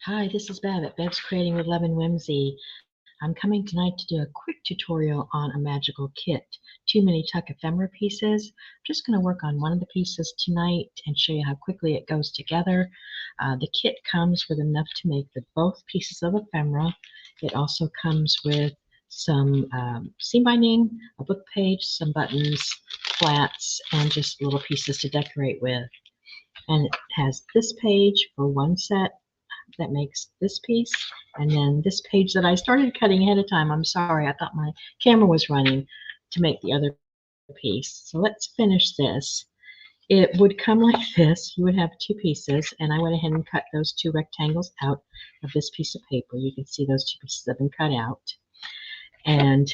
Hi, this is Bev at Bev's Creating with Love and Whimsy. I'm coming tonight to do a quick tutorial on a magical kit. Too many tuck ephemera pieces. I'm just going to work on one of the pieces tonight and show you how quickly it goes together. The kit comes with enough to make both pieces of ephemera. It also comes with some seam binding, a book page, some buttons, flats, and just little pieces to decorate with. And it has this page for one set that makes this piece, and then this page that I started cutting ahead of time. I'm sorry, I thought my camera was running to make the other piece. So let's finish this. It would come like this. You would have two pieces, and I went ahead and cut those two rectangles out of this piece of paper. You can see those two pieces have been cut out. And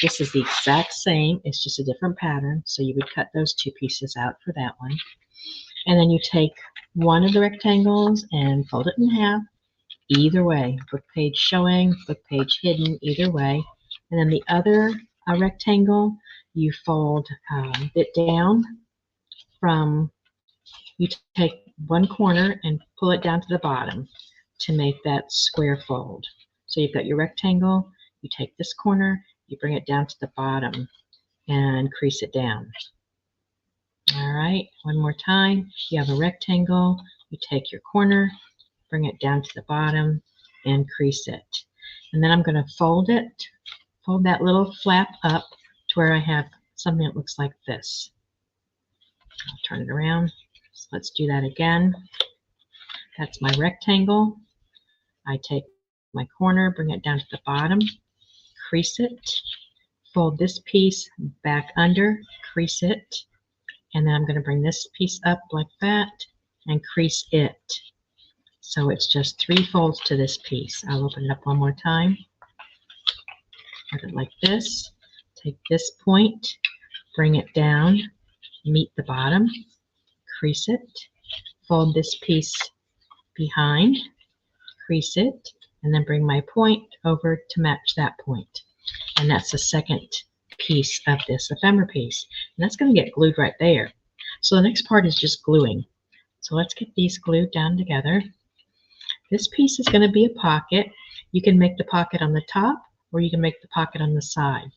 this is the exact same, it's just a different pattern. So you would cut those two pieces out for that one. And then you take one of the rectangles and fold it in half. Either way, book page showing, book page hidden, either way. And then the other rectangle, you fold it down from, you take one corner and pull it down to the bottom to make that square fold. So you've got your rectangle, you take this corner, you bring it down to the bottom and crease it down. All right, one more time. You have a rectangle, you take your corner, bring it down to the bottom and crease it. And then I'm going to fold that little flap up to where I have something that looks like this. I'll turn it around. So let's do that again. That's my rectangle. I take my corner, bring it down to the bottom, crease it, fold this piece back under, crease it, and then I'm going to bring this piece up like that and crease it. So it's just 3 folds to this piece. I'll open it up one more time. Put it like this. Take this point, bring it down, meet the bottom, crease it, fold this piece behind, crease it, and then bring my point over to match that point. And that's the second piece of this ephemera piece. And that's going to get glued right there. So the next part is just gluing. So let's get these glued down together. This piece is going to be a pocket. You can make the pocket on the top or you can make the pocket on the side.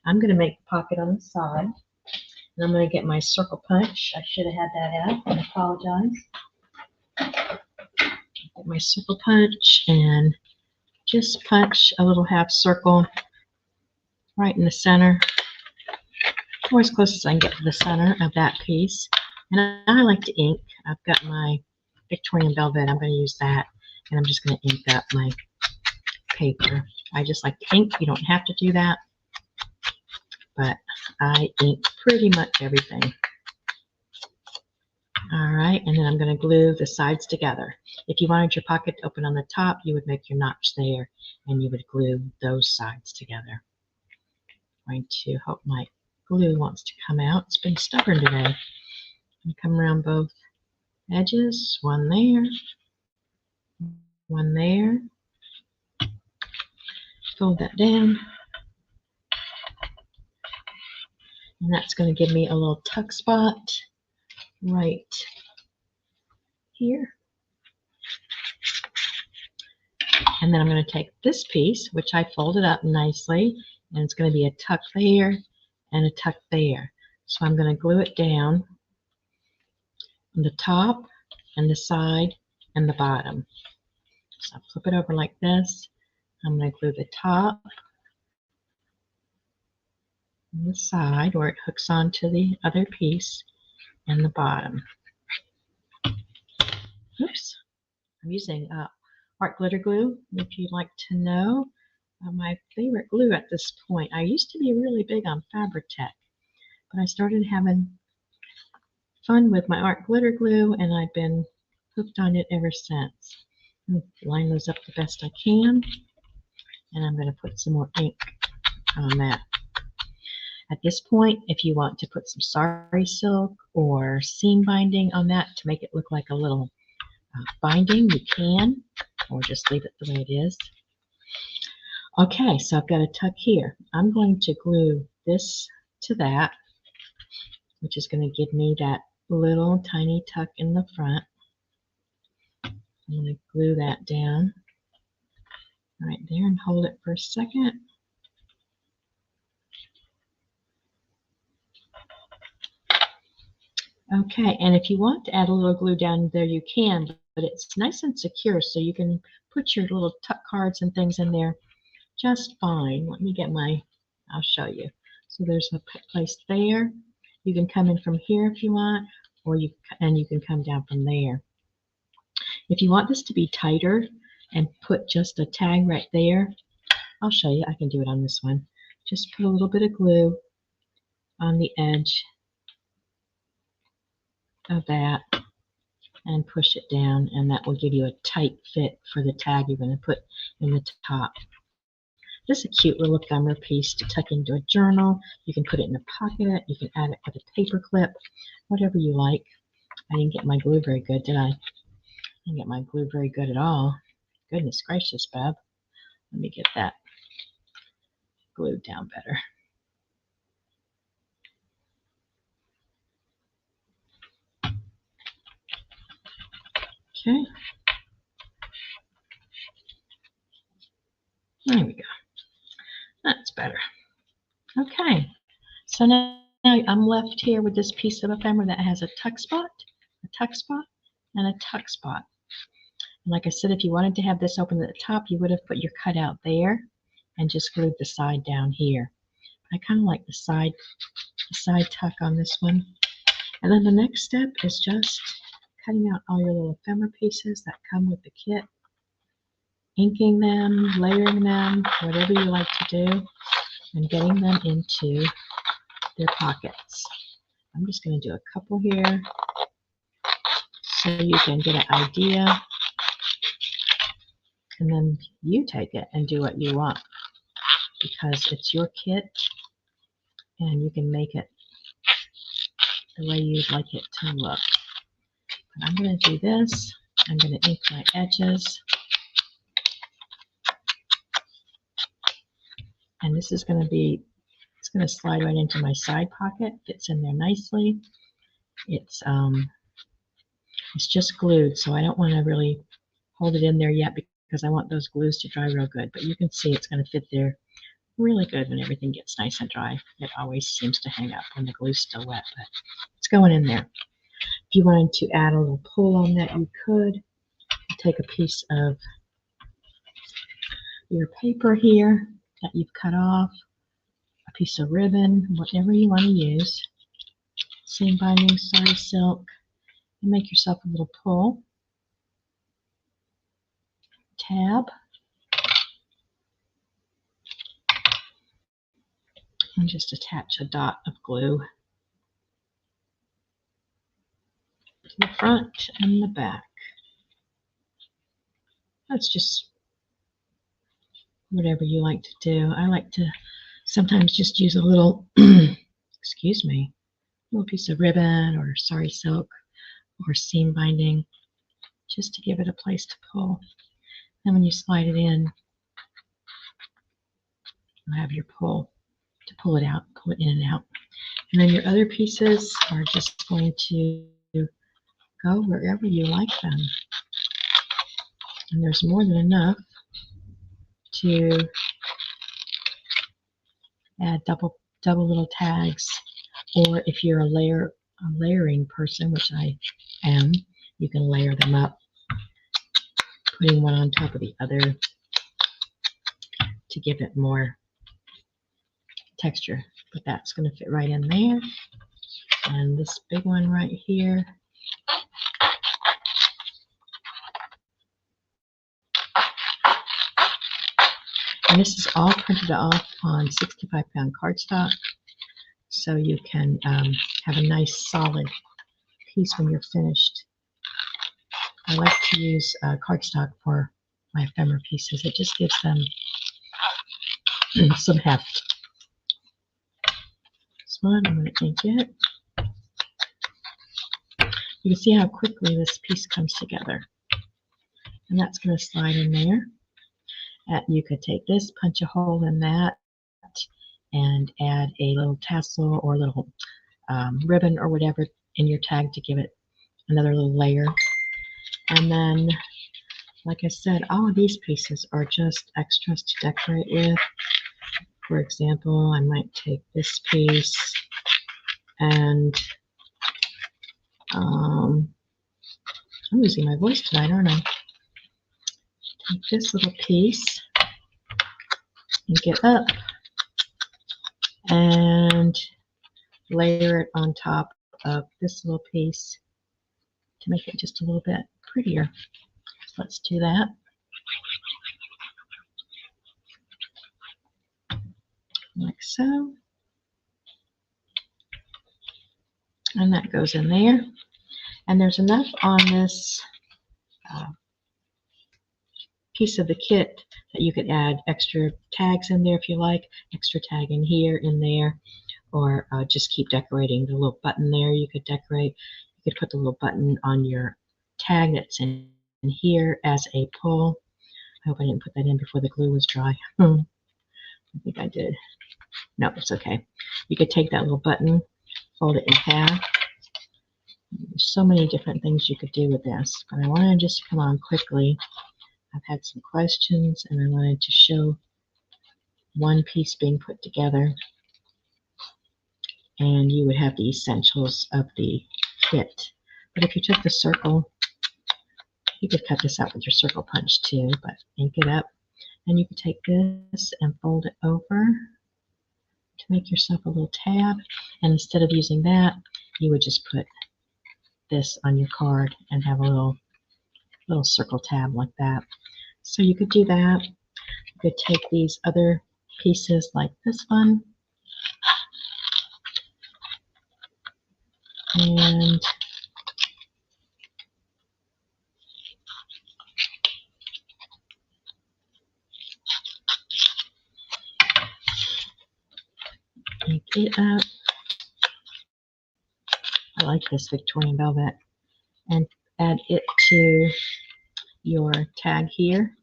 I'm going to make the pocket on the side. And I'm going to get my circle punch. I should have had that out. I apologize. Get my circle punch and just punch a little half circle right in the center, or as close as I can get to the center of that piece. And I like to ink. I've got my Victorian Velvet. I'm going to use that. And I'm just going to ink up my paper. I just like to ink. You don't have to do that, but I ink pretty much everything. All right, and then I'm going to glue the sides together. If you wanted your pocket to open on the top, you would make your notch there, and you would glue those sides together. I'm going to hope my glue wants to come out. It's been stubborn today. I'm going to come around both edges. One there, one there. Fold that down. And that's going to give me a little tuck spot right here. And then I'm going to take this piece, which I folded up nicely, and it's going to be a tuck there and a tuck there. So I'm going to glue it down on the top and the side and the bottom. So I'll flip it over like this. I'm going to glue the top and the side where it hooks onto the other piece and the bottom. Oops. I'm using art glitter glue, if you'd like to know. My favorite glue at this point. I used to be really big on Fabri-Tac, but I started having fun with my art glitter glue, and I've been hooked on it ever since. Line those up the best I can, and I'm going to put some more ink on that. At this point, if you want to put some sari silk or seam binding on that to make it look like a little binding, you can, or just leave it the way it is. Okay, so I've got a tuck here. I'm going to glue this to that, which is going to give me that little tiny tuck in the front. I'm going to glue that down right there and hold it for a second. Okay, and if you want to add a little glue down there, you can, but it's nice and secure, so you can put your little tuck cards and things in there just fine. Let me get I'll show you. So there's a place there. You can come in from here if you want, or you can come down from there. If you want this to be tighter and put just a tag right there, I'll show you. I can do it on this one. Just put a little bit of glue on the edge of that and push it down, and that will give you a tight fit for the tag you're going to put in the top. This is a cute little ephemera piece to tuck into a journal. You can put it in a pocket. You can add it with a paper clip, whatever you like. I didn't get my glue very good, did I? I didn't get my glue very good at all. Goodness gracious, Beb. Let me get that glued down better. Okay. There we go. That's better. Okay. So now I'm left here with this piece of ephemera that has a tuck spot, and a tuck spot. And like I said, if you wanted to have this open at the top, you would have put your cutout there and just glued the side down here. I kind of like the side tuck on this one. And then the next step is just cutting out all your little ephemera pieces that come with the kit, inking them, layering them, whatever you like to do, and getting them into their pockets. I'm just going to do a couple here so you can get an idea, and then you take it and do what you want, because it's your kit and you can make it the way you'd like it to look. But I'm going to do this. I'm going to ink my edges, and this is going to be, it's going to slide right into my side pocket. Fits in there nicely. It's just glued, so I don't want to really hold it in there yet because I want those glues to dry real good. But you can see it's going to fit there really good when everything gets nice and dry. It always seems to hang up when the glue's still wet, but it's going in there. If you wanted to add a little pull on that, you could. Take a piece of your paper here that you've cut off, a piece of ribbon, whatever you want to use, seam binding, sorry silk, and make yourself a little pull tab, and just attach a dot of glue to the front and the back. That's just whatever you like to do. I like to sometimes just use a little, excuse me, little piece of ribbon or sorry silk or seam binding just to give it a place to pull. And when you slide it in, you have your pull to pull it out, pull it in and out. And then your other pieces are just going to go wherever you like them. And there's more than enough to add double little tags, or if you're a layering person, which I am, you can layer them up, putting one on top of the other to give it more texture. But that's going to fit right in there. And this big one right here, and this is all printed off on 65-pound cardstock, so you can have a nice solid piece when you're finished. I like to use cardstock for my ephemera pieces. It just gives them some heft. This one I'm going to ink it. You can see how quickly this piece comes together. And that's going to slide in there. You could take this, punch a hole in that, and add a little tassel or a little ribbon or whatever in your tag to give it another little layer. And then Like I said, all of these pieces are just extras to decorate with. For example, I might take this piece and I'm losing my voice tonight, aren't I? Take this little piece and get up and layer it on top of this little piece to make it just a little bit prettier. So let's do that. Like so. And that goes in there. And there's enough on this piece of the kit that you could add extra tags in there if you like, extra tag in here, in there, or just keep decorating. The little button there you could decorate. You could put the little button on your tag that's in here as a pull. I hope I didn't put that in before the glue was dry. I think I did. No, it's okay. You could take that little button, fold it in half. There's so many different things you could do with this, but I want to just come on quickly. I've had some questions and I wanted to show one piece being put together, and you would have the essentials of the kit. But if you took the circle, you could cut this out with your circle punch too, but ink it up, and you could take this and fold it over to make yourself a little tab, and instead of using that, you would just put this on your card and have a little circle tab like that. So you could do that. You could take these other pieces like this one and ink it up. I like this Victorian velvet, and add it to your tag here.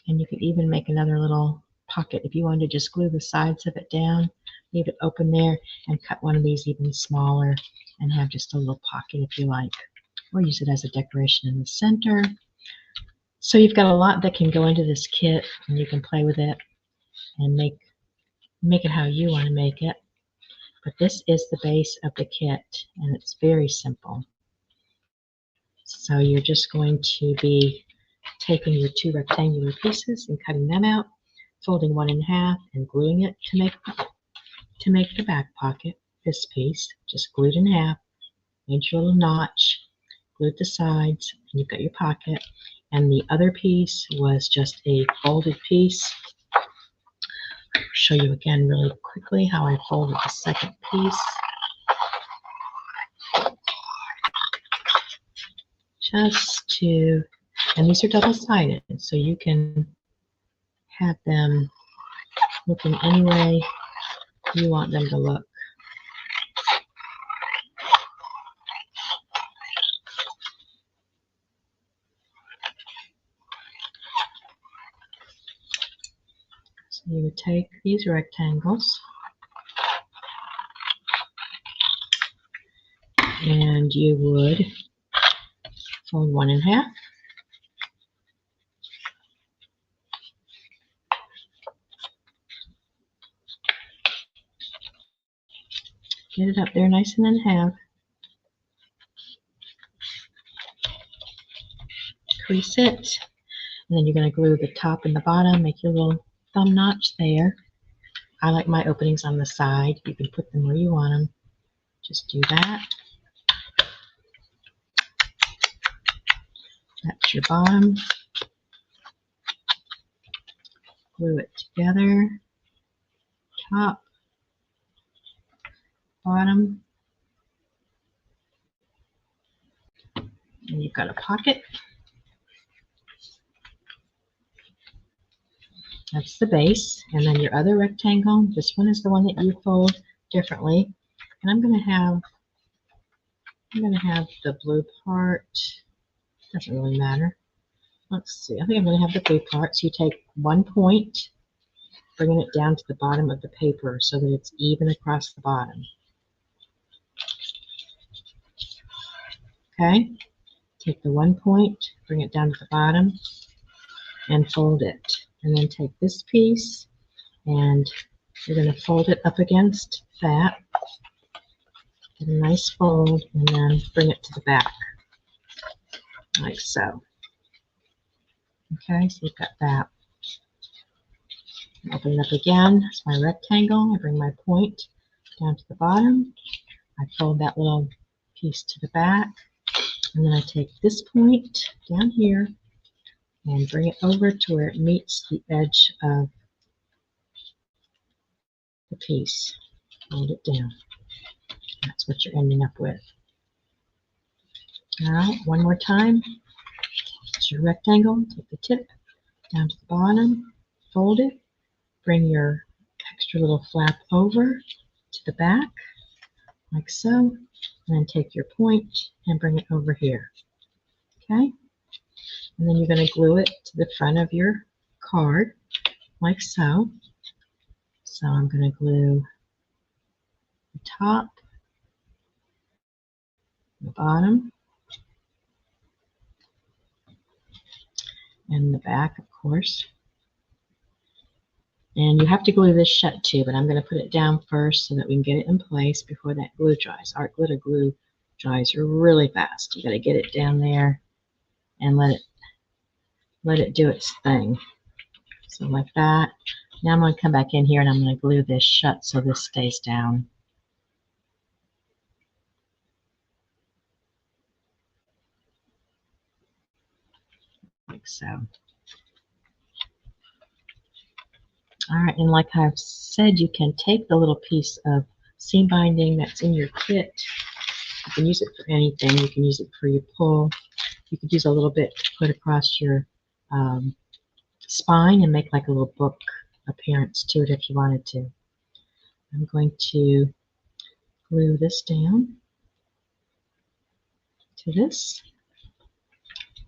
And you could even make another little pocket if you wanted to just glue the sides of it down, leave it open there, and cut one of these even smaller and have just a little pocket if you like, or use it as a decoration in the center. So you've got a lot that can go into this kit, and you can play with it and make it how you want to make it. But this is the base of the kit, and it's very simple. So you're just going to be taking your two rectangular pieces and cutting them out, folding one in half and gluing it to make the back pocket. This piece just glued in half, made your little notch, glued the sides, and you've got your pocket. And the other piece was just a folded piece. I'll show you again really quickly how I folded the second piece. And these are double-sided, so you can have them looking any way you want them to look. So you would take these rectangles and you would fold one in half. Get it up there nice and in half. Crease it, and then you're going to glue the top and the bottom, make your little thumb notch there. I like my openings on the side. You can put them where you want them. Just do that. That's your bottom. Glue it together. Top, bottom. And you've got a pocket. That's the base. And then your other rectangle, this one is the one that you fold differently. And I'm going to have the blue part. Doesn't really matter. Let's see. I think I'm going to have the blue part. So you take one point, bringing it down to the bottom of the paper so that it's even across the bottom. Okay. Take the one point, bring it down to the bottom, and fold it. And then take this piece, and you're going to fold it up against that. Get a nice fold, and then bring it to the back, like so. Okay, so you've got that. Open it up again. It's my rectangle. I bring my point down to the bottom. I fold that little piece to the back, and then I take this point down here and bring it over to where it meets the edge of the piece. Fold it down. That's what you're ending up with. All right, one more time. It's your rectangle. Take the tip down to the bottom, fold it, bring your extra little flap over to the back, like so, and then take your point and bring it over here. Okay? And then you're going to glue it to the front of your card, like so. So I'm going to glue the top, the bottom, and the back, of course. And you have to glue this shut too, but I'm going to put it down first so that we can get it in place before that glue dries. Art glitter glue dries really fast. You got to get it down there and let it do its thing. So like that. Now I'm going to come back in here and I'm going to glue this shut so this stays down. Like so. Alright, and like I've said, you can take the little piece of seam binding that's in your kit. You can use it for anything. You can use it for your pull. You could use a little bit to put across your spine and make like a little book appearance to it if you wanted to. I'm going to glue this down to this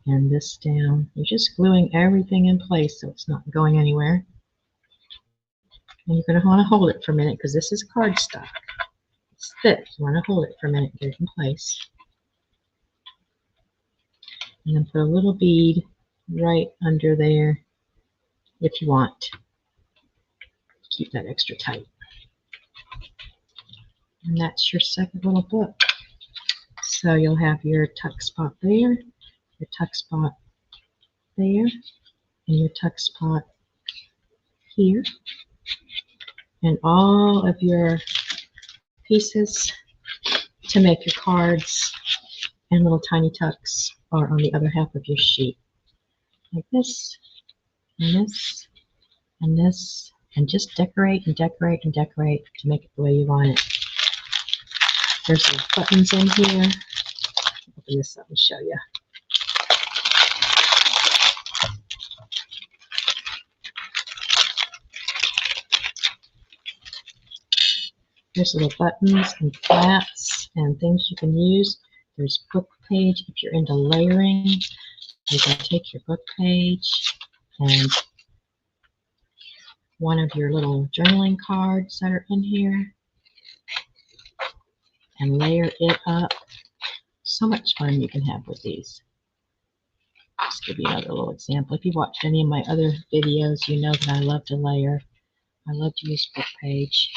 and this down. You're just gluing everything in place so it's not going anywhere. And you're going to want to hold it for a minute because this is cardstock. It's thick. You want to hold it for a minute and get it in place. And then put a little bead right under there if you want. Keep that extra tight. And that's your second little book. So you'll have your tuck spot there, your tuck spot there, and your tuck spot here. And all of your pieces to make your cards and little tiny tucks are on the other half of your sheet. Like this, and this, and this, and just decorate and decorate and decorate to make it the way you want it. There's some buttons in here. Open this up and show you. There's little buttons and flaps and things you can use. There's book page. If you're into layering, you can take your book page and one of your little journaling cards that are in here and layer it up. So much fun you can have with these. Just give you another little example. If you've watched any of my other videos, you know that I love to layer. I love to use book page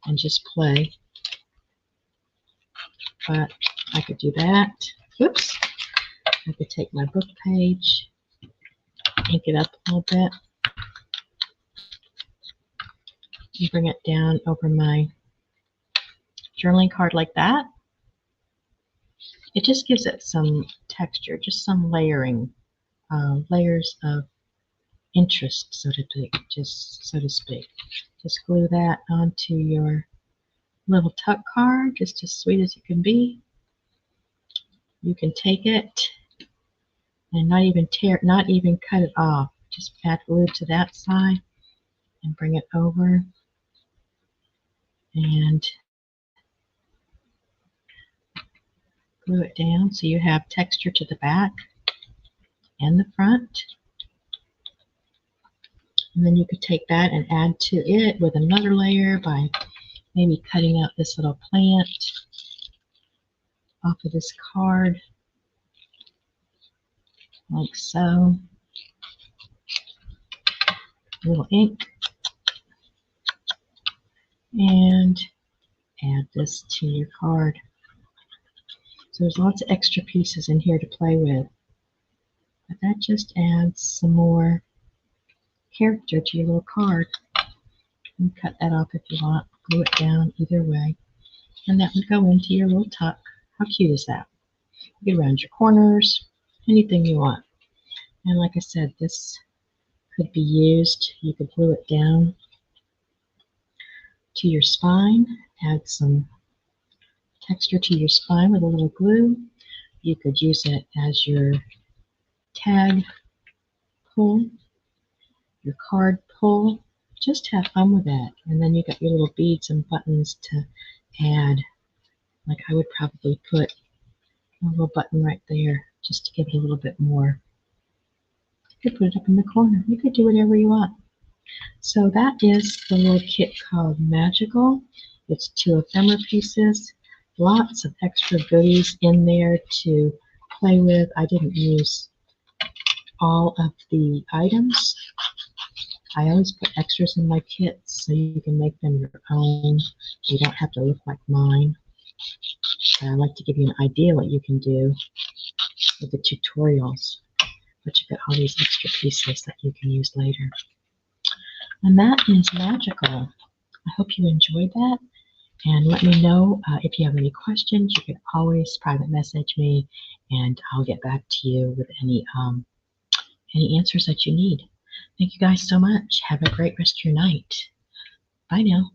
and just play. But I could do that. Whoops. I could take my book page, ink it up a little bit, and bring it down over my journaling card like that. It just gives it some texture, just some layering, layers of interest, so to speak. Just glue that onto your little tuck card, just as sweet as it can be. You can take it and not even cut it off. Just add glue to that side and bring it over and glue it down so you have texture to the back and the front. And then you could take that and add to it with another layer by maybe cutting out this little plant off of this card like so. A little ink, and add this to your card. So there's lots of extra pieces in here to play with, but that just adds some more character to your little card. You can cut that off if you want, glue it down either way, and that would go into your little tuck. How cute is that? You can round your corners, anything you want. And like I said, this could be used, you could glue it down to your spine, add some texture to your spine with a little glue. You could use it as your tag pull, your card pull. Just have fun with that. And then you got your little beads and buttons to add. Like I would probably put a little button right there just to give it a little bit more. You could put it up in the corner. You could do whatever you want. So that is the little kit called Magical. It's 2 ephemera pieces. Lots of extra goodies in there to play with. I didn't use all of the items. I always put extras in my kits so you can make them your own. They don't have to look like mine. But I like to give you an idea what you can do with the tutorials. But you've got all these extra pieces that you can use later. And that is Magical. I hope you enjoyed that. And let me know if you have any questions. You can always private message me, and I'll get back to you with any answers that you need. Thank you guys so much. Have a great rest of your night. Bye now.